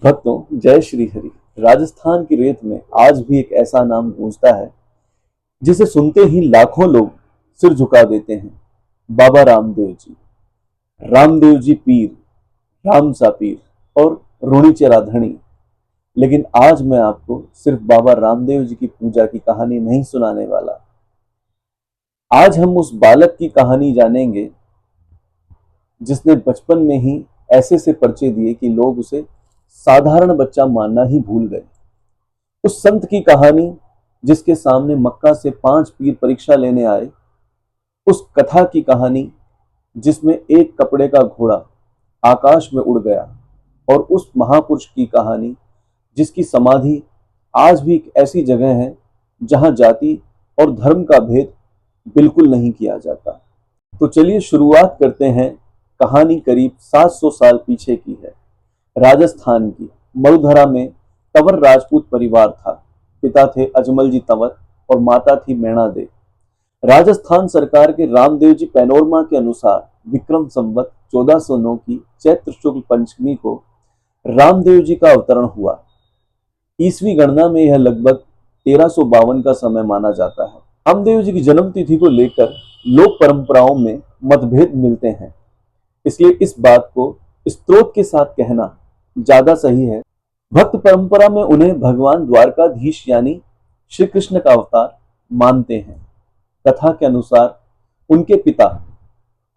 भक्तों, जय श्री हरि। राजस्थान की रेत में आज भी एक ऐसा नाम गूंजता है जिसे सुनते ही लाखों लोग सिर झुका देते हैं। बाबा रामदेव जी। रामदेव जी पीर, राम सा पीर और रूणी राधणी। लेकिन आज मैं आपको सिर्फ बाबा रामदेव जी की पूजा की कहानी नहीं सुनाने वाला। आज हम उस बालक की कहानी जानेंगे जिसने बचपन में ही ऐसे से पर्चे दिए कि लोग उसे साधारण बच्चा मानना ही भूल गए। उस संत की कहानी जिसके सामने मक्का से 5 पीर परीक्षा लेने आए। उस कथा की कहानी जिसमें एक कपड़े का घोड़ा आकाश में उड़ गया। और उस महापुरुष की कहानी जिसकी समाधि आज भी एक ऐसी जगह है जहां जाति और धर्म का भेद बिल्कुल नहीं किया जाता। तो चलिए शुरुआत करते हैं। कहानी करीब 700 साल पीछे की है। राजस्थान की मरुधरा में तंवर राजपूत परिवार था। पिता थे अजमल जी तंवर और माता थी मैणा दे। राजस्थान सरकार के रामदेव जी पैनोरमा के अनुसार विक्रम संवत 1409 की चैत्र शुक्ल पंचमी को रामदेव जी का अवतरण हुआ। ईसवी गणना में यह लगभग 1352 का समय माना जाता है। रामदेव जी की जन्म तिथि को लेकर लोक परंपराओं में मतभेद मिलते हैं, इसलिए इस बात को स्त्रोत के साथ कहना ज्यादा सही है। भक्त परंपरा में उन्हें भगवान द्वारकाधीश यानी श्री कृष्ण का अवतार मानते हैं। कथा के अनुसार उनके पिता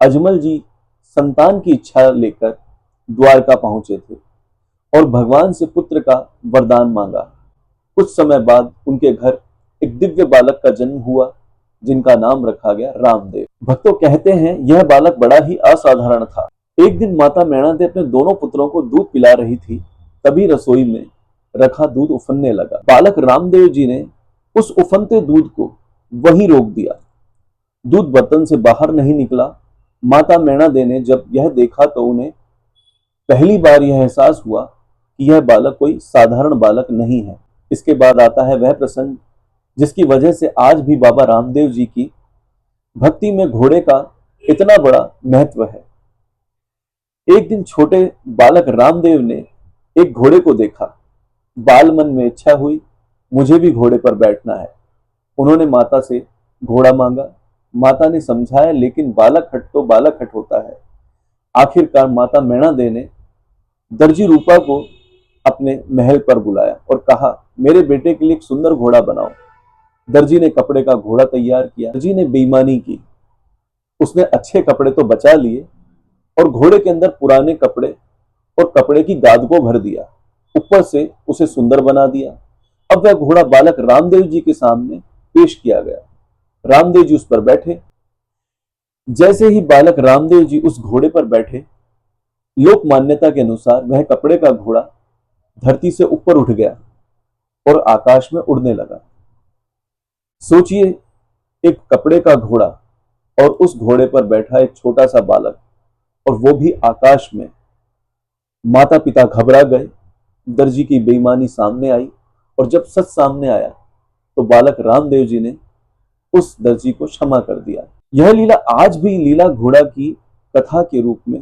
अजमल जी संतान की इच्छा लेकर द्वारका पहुंचे थे और भगवान से पुत्र का वरदान मांगा। कुछ समय बाद उनके घर एक दिव्य बालक का जन्म हुआ जिनका नाम रखा गया रामदेव। भक्तों कहते हैं यह बालक बड़ा ही असाधारण था। एक दिन माता मैणा दे अपने दोनों पुत्रों को दूध पिला रही थी, तभी रसोई में रखा दूध उफनने लगा। बालक रामदेव जी ने उस उफनते दूध को वहीं रोक दिया। दूध बर्तन से बाहर नहीं निकला। माता मैणा दे ने जब यह देखा तो उन्हें पहली बार यह एहसास हुआ कि यह बालक कोई साधारण बालक नहीं है। इसके बाद आता है वह प्रसंग जिसकी वजह से आज भी बाबा रामदेव जी की भक्ति में घोड़े का इतना बड़ा महत्व है। एक दिन छोटे बालक रामदेव ने एक घोड़े को देखा। बाल मन में इच्छा हुई, मुझे भी घोड़े पर बैठना है। उन्होंने माता से घोड़ा मांगा। माता ने समझाया, लेकिन बालक हट तो बालक हट होता है। आखिरकार माता मैणा दे ने दर्जी रूपा को अपने महल पर बुलाया और कहा, मेरे बेटे के लिए एक सुंदर घोड़ा बनाओ। दर्जी ने कपड़े का घोड़ा तैयार किया। दर्जी ने बेईमानी की। उसने अच्छे कपड़े तो बचा लिए और घोड़े के अंदर पुराने कपड़े और कपड़े की गाद को भर दिया। ऊपर से उसे सुंदर बना दिया। अब वह घोड़ा बालक रामदेव जी के सामने पेश किया गया। रामदेव जी उस पर बैठे। जैसे ही बालक रामदेव जी उस घोड़े पर बैठे, लोक मान्यता के अनुसार वह कपड़े का घोड़ा धरती से ऊपर उठ गया और आकाश में उड़ने लगा। सोचिए, एक कपड़े का घोड़ा और उस घोड़े पर बैठा एक छोटा सा बालक, और वो भी आकाश में। माता पिता घबरा गए। दर्जी की बेईमानी सामने आई और जब सच सामने आया तो बालक रामदेव जी ने उस दर्जी को क्षमा कर दिया। यह लीला आज भी लीला घोड़ा की कथा के रूप में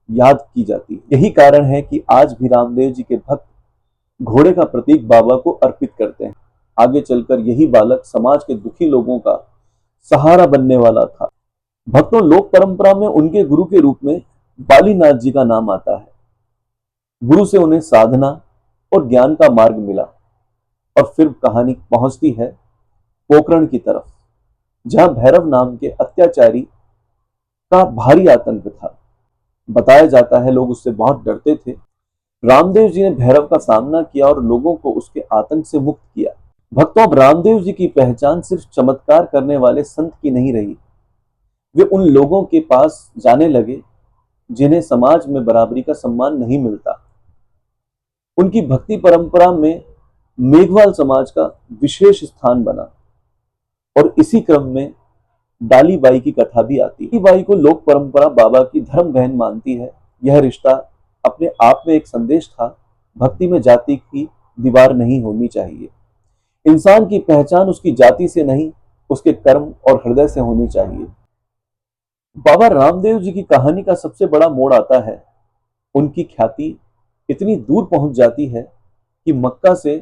याद की जाती है। यही कारण है कि आज भी रामदेव जी के भक्त घोड़े का प्रतीक बाबा को अर्पित करते हैं। आगे चलकर यही बालक समाज के दुखी लोगों का सहारा बनने वाला था। भक्तों, लोक परंपरा में उनके गुरु के रूप में बालीनाथ जी का नाम आता है। गुरु से उन्हें साधना और ज्ञान का मार्ग मिला और फिर कहानी पहुंचती है पोखरण की तरफ, जहां भैरव नाम के अत्याचारी का भारी आतंक था। बताया जाता है लोग उससे बहुत डरते थे। रामदेव जी ने भैरव का सामना किया और लोगों को उसके आतंक से मुक्त किया। भक्तों, अब रामदेव जी की पहचान सिर्फ चमत्कार करने वाले संत की नहीं रही। वे उन लोगों के पास जाने लगे जिन्हें समाज में बराबरी का सम्मान नहीं मिलता। उनकी भक्ति परंपरा में मेघवाल समाज का विशेष स्थान बना और इसी क्रम में डाली बाई की कथा भी आती है। डाली बाई को लोक परंपरा बाबा की धर्म बहन मानती है। यह रिश्ता अपने आप में एक संदेश था। भक्ति में जाति की दीवार नहीं होनी चाहिए। इंसान की पहचान उसकी जाति से नहीं, उसके कर्म और हृदय से होनी चाहिए। बाबा रामदेव जी की कहानी का सबसे बड़ा मोड़ आता है उनकी ख्याति इतनी दूर पहुंच जाती है कि मक्का से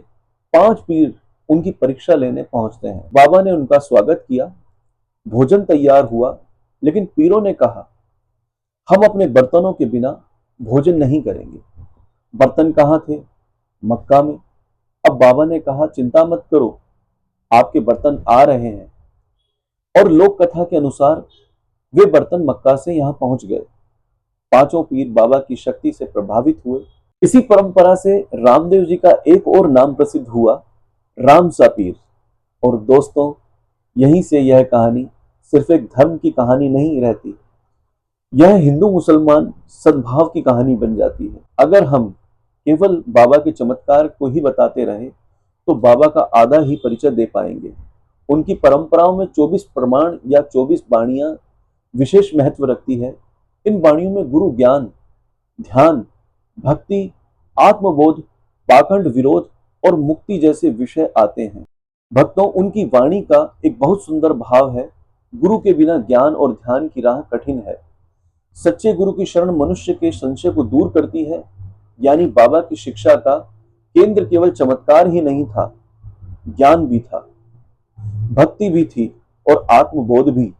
5 पीर उनकी परीक्षा लेने पहुंचते हैं। बाबा ने उनका स्वागत किया, भोजन तैयार हुआ, लेकिन पीरों ने कहा, हम अपने बर्तनों के बिना भोजन नहीं करेंगे। बर्तन कहाँ थे? मक्का में। अब बाबा ने कहा, चिंता मत करो, आपके बर्तन आ रहे हैं। और लोक कथा के अनुसार वे बर्तन मक्का से यहां पहुंच गए। 5 पीर बाबा की शक्ति से प्रभावित हुए। इसी परंपरा से रामदेव जी का एक और नाम प्रसिद्ध हुआ, रामसा पीर। और दोस्तों, यहीं से यह कहानी सिर्फ एक धर्म की कहानी नहीं रहती, यह हिंदू मुसलमान सद्भाव की कहानी बन जाती है। अगर हम केवल बाबा के चमत्कार को ही बताते रहे तो बाबा का आधा ही परिचय दे पाएंगे। उनकी परंपराओं में 24 प्रमाण या 24 बाणियां विशेष महत्व रखती है। इन बाणियों में गुरु ज्ञान, ध्यान, भक्ति, आत्मबोध, पाखंड विरोध और मुक्ति जैसे विषय आते हैं। भक्तों, उनकी वाणी का एक बहुत सुंदर भाव है, गुरु के बिना ज्ञान और ध्यान की राह कठिन है। सच्चे गुरु की शरण मनुष्य के संशय को दूर करती है। यानी बाबा की शिक्षा का केंद्र केवल चमत्कार ही नहीं था, ज्ञान भी था, भक्ति भी थी और आत्मबोध भी।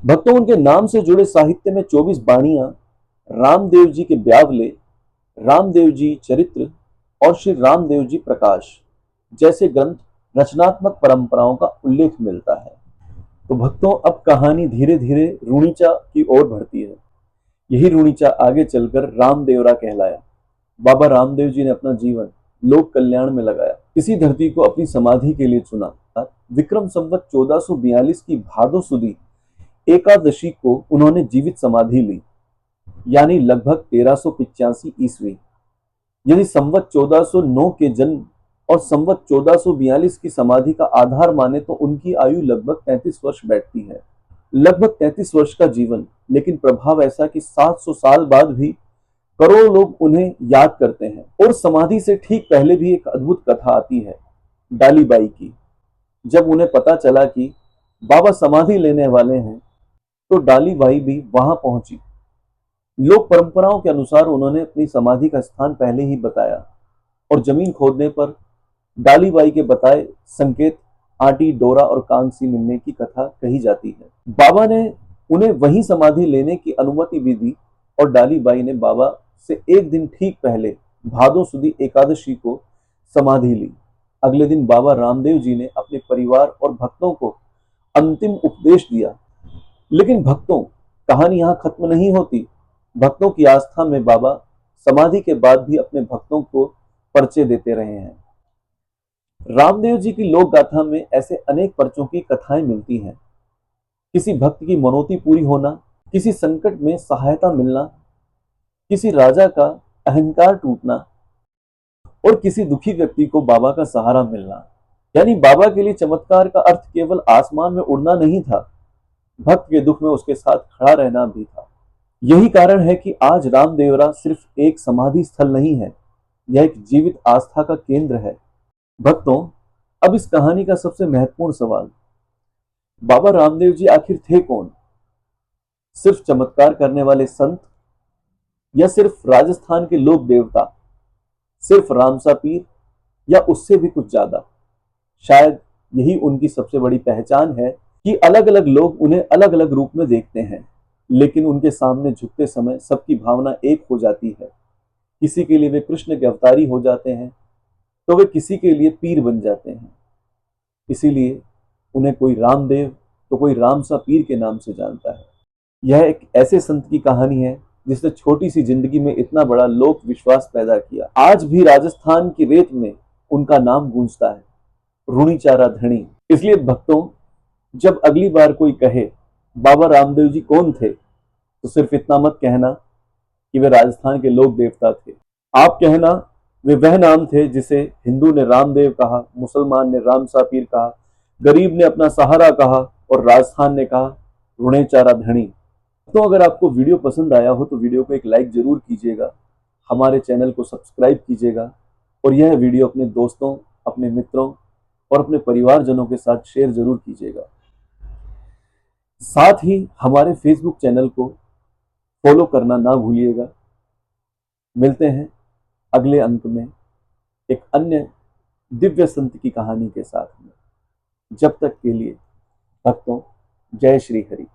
भक्तों, उनके नाम से जुड़े साहित्य में 24 बाणियां, रामदेव जी के ब्यावले, रामदेव जी चरित्र और श्री रामदेव जी प्रकाश जैसे ग्रंथ रचनात्मक परंपराओं का उल्लेख मिलता है। तो भक्तों, अब कहानी धीरे धीरे रूणीचा की ओर बढ़ती है। यही रूणीचा आगे चलकर रामदेवरा कहलाया। बाबा रामदेव जी ने अपना जीवन लोक कल्याण में लगाया, इसी धरती को अपनी समाधि के लिए चुना। विक्रम संवत 1442 की भादो सुदी एकादशी को उन्होंने जीवित समाधि ली, यानी लगभग 1385 ईस्वी। यदि संवत 1409 के जन्म और संवत 1442 की समाधि का आधार माने तो उनकी आयु लगभग 33 वर्ष बैठती है। लगभग 33 वर्ष का जीवन, लेकिन प्रभाव ऐसा कि 700 साल बाद भी करोड़ों लोग उन्हें याद करते हैं। और समाधि से ठीक पहले भी एक अद्भुत कथा आती है डालीबाई की। जब उन्हें पता चला कि बाबा समाधि लेने वाले हैं तो डालीबाई भी वहां पहुंची। लोक परंपराओं के अनुसार उन्होंने अपनी समाधि का स्थान पहले ही बताया और जमीन खोदने पर डालीबाई के बताए संकेत आटी, डोरा और कांसी मिलने की कथा कही जाती है। बाबा ने उन्हें वहीं समाधि लेने की अनुमति भी दी और डालीबाई ने बाबा से एक दिन ठीक पहले भादो सुदी एकादशी को समाधि ली। अगले दिन बाबा रामदेव जी ने अपने परिवार और भक्तों को अंतिम उपदेश दिया। लेकिन भक्तों, कहानी यहाँ खत्म नहीं होती। भक्तों की आस्था में बाबा समाधि के बाद भी अपने भक्तों को परिचय देते रहे हैं। रामदेव जी की लोक गाथा में ऐसे अनेक पर्चों की कथाएं मिलती हैं। किसी भक्त की मनोती पूरी होना, किसी संकट में सहायता मिलना, किसी राजा का अहंकार टूटना और किसी दुखी व्यक्ति को बाबा का सहारा मिलना। यानी बाबा के लिए चमत्कार का अर्थ केवल आसमान में उड़ना नहीं था, भक्त के दुख में उसके साथ खड़ा रहना भी था। यही कारण है कि आज रामदेवरा सिर्फ एक समाधि स्थल नहीं है, यह एक जीवित आस्था का केंद्र है। भक्तों, अब इस कहानी का सबसे महत्वपूर्ण सवाल, बाबा रामदेव जी आखिर थे कौन? सिर्फ चमत्कार करने वाले संत या सिर्फ राजस्थान के लोक देवता, सिर्फ रामसा पीर या उससे भी कुछ ज्यादा? शायद यही उनकी सबसे बड़ी पहचान है कि अलग अलग लोग उन्हें अलग अलग रूप में देखते हैं, लेकिन उनके सामने झुकते समय सबकी भावना एक हो जाती है। किसी के लिए वे कृष्ण के अवतारी हो जाते हैं तो वे किसी के लिए पीर बन जाते हैं। इसीलिए उन्हें कोई रामदेव तो कोई रामसा पीर के नाम से जानता है। यह एक ऐसे संत की कहानी है जिसने छोटी सी जिंदगी में इतना बड़ा लोक विश्वास पैदा किया। आज भी राजस्थान की रेत में उनका नाम गूंजता है, रूणीचारा धणी। इसलिए भक्तों, जब अगली बार कोई कहे बाबा रामदेव जी कौन थे, तो सिर्फ इतना मत कहना कि वे राजस्थान के लोक देवता थे। आप कहना वे वह नाम थे जिसे हिंदू ने रामदेव कहा, मुसलमान ने रामसा पीर कहा, गरीब ने अपना सहारा कहा और राजस्थान ने कहा रूणेचारा धणी। तो अगर आपको वीडियो पसंद आया हो तो वीडियो को एक लाइक जरूर कीजिएगा, हमारे चैनल को सब्सक्राइब कीजिएगा और यह वीडियो अपने दोस्तों, अपने मित्रों और अपने परिवारजनों के साथ शेयर जरूर कीजिएगा। साथ ही हमारे फेसबुक चैनल को फॉलो करना ना भूलिएगा। मिलते हैं अगले अंक में एक अन्य दिव्य संत की कहानी के साथ में। जब तक के लिए भक्तों, जय श्री हरि।